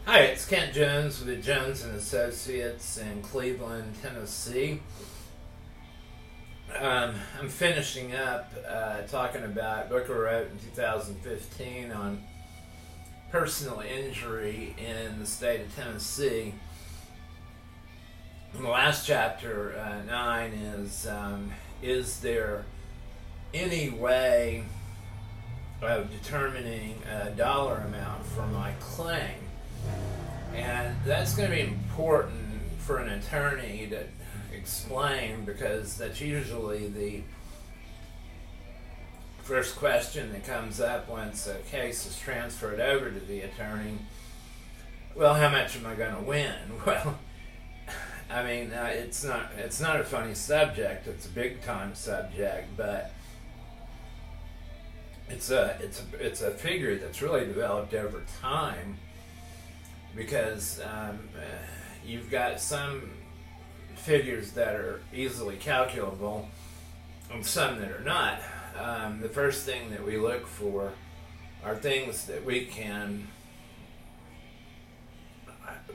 Hi, it's Kent Jones with Jones and Associates in Cleveland, Tennessee. I'm finishing up talking about a book I wrote in 2015 on personal injury in the state of Tennessee. And the last chapter, 9, is there any way of determining a dollar amount for my claim? And that's going to be important for an attorney to explain, because that's usually the first question that comes up once a case is transferred over to the attorney. Well, how much am I going to win? Well, I mean, it's not a funny subject. It's a big time subject, but it's a figure that's really developed over time, because you've got some figures that are easily calculable and some that are not. The first thing that we look for are things that we can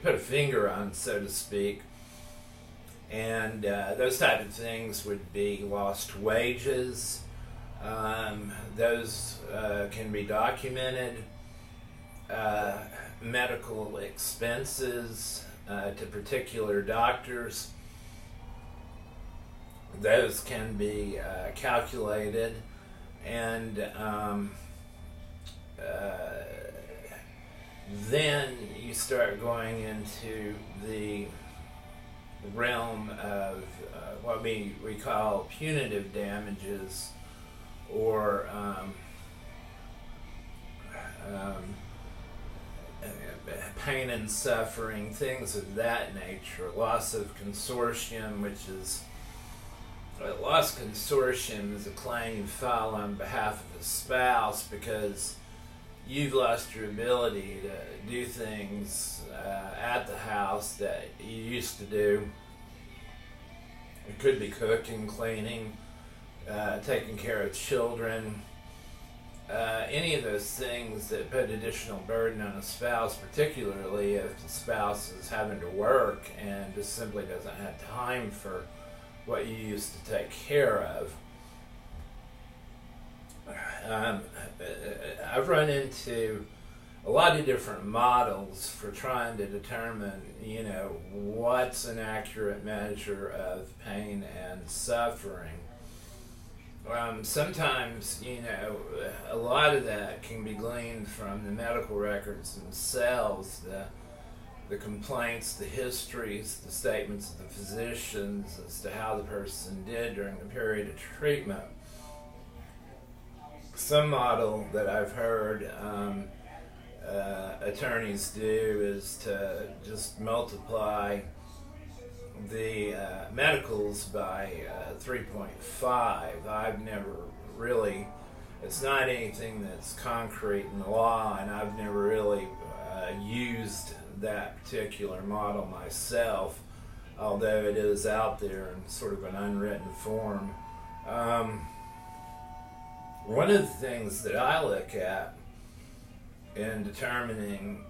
put a finger on, so to speak. And those type of things would be lost wages. Those can be documented. Medical expenses to particular doctors. Those can be calculated, and then you start going into the realm of what we call punitive damages, or pain and suffering, things of that nature. Loss of consortium, which is loss consortium is a claim you file on behalf of a spouse because you've lost your ability to do things at the house that you used to do. It could be cooking, cleaning, taking care of children, any of those things that put additional burden on a spouse, particularly if the spouse is having to work and just simply doesn't have time for what you used to take care of. I've run into a lot of different models for trying to determine, what's an accurate measure of pain and suffering. Sometimes, a lot of that can be gleaned from the medical records themselves, the complaints, the histories, the statements of the physicians as to how the person did during the period of treatment. Some model that I've heard attorneys do is to just multiply the medicals by 3.5. I've never really, it's not anything that's concrete in the law, and I've never really used that particular model myself, although it is out there in sort of an unwritten form. One of the things that I look at in determining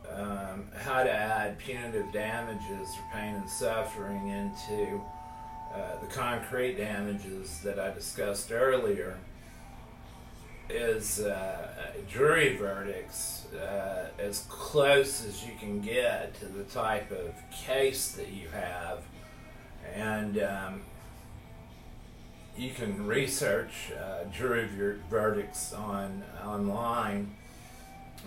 how to add punitive damages or pain and suffering into the concrete damages that I discussed earlier is jury verdicts, as close as you can get to the type of case that you have. And you can research jury verdicts online.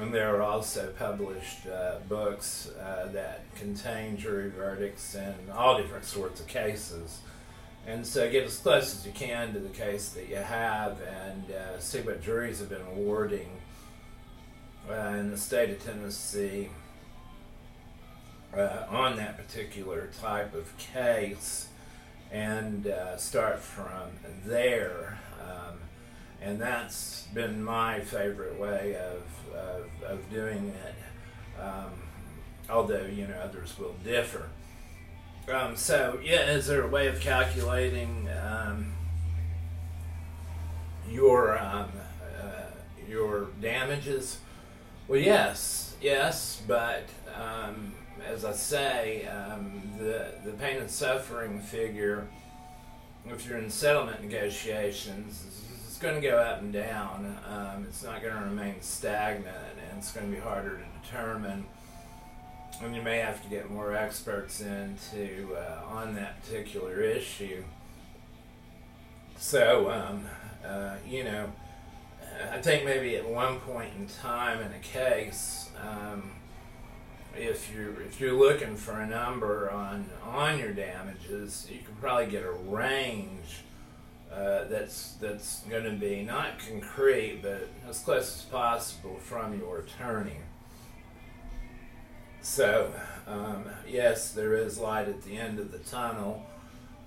And there are also published books that contain jury verdicts in all different sorts of cases. And so get as close as you can to the case that you have, and see what juries have been awarding in the state of Tennessee on that particular type of case, and start from there. And that's been my favorite way of doing it, although others will differ. So yeah, is there a way of calculating your damages? Well, yes, Yes, but as I say, the pain and suffering figure, if you're in settlement negotiations, it's going to go up and down. It's not going to remain stagnant, and it's going to be harder to determine. And you may have to get more experts into on that particular issue. So, I think maybe at one point in time in a case, if you're looking for a number on your damages, you can probably get a range that's going to be not concrete, but as close as possible from your attorney. So, yes, there is light at the end of the tunnel,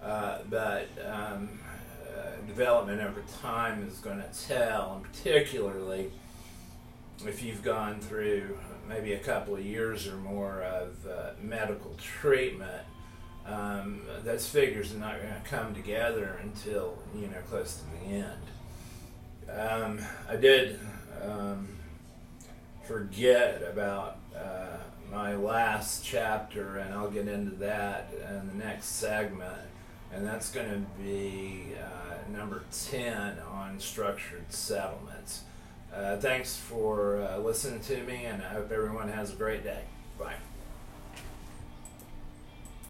but development over time is going to tell, and particularly if you've gone through maybe a couple of years or more of medical treatment, those figures are not going to come together until close to the end. I did forget about my last chapter, and I'll get into that in the next segment, and that's going to be number 10 on structured settlements. Thanks for listening to me, and I hope everyone has a great day. Bye.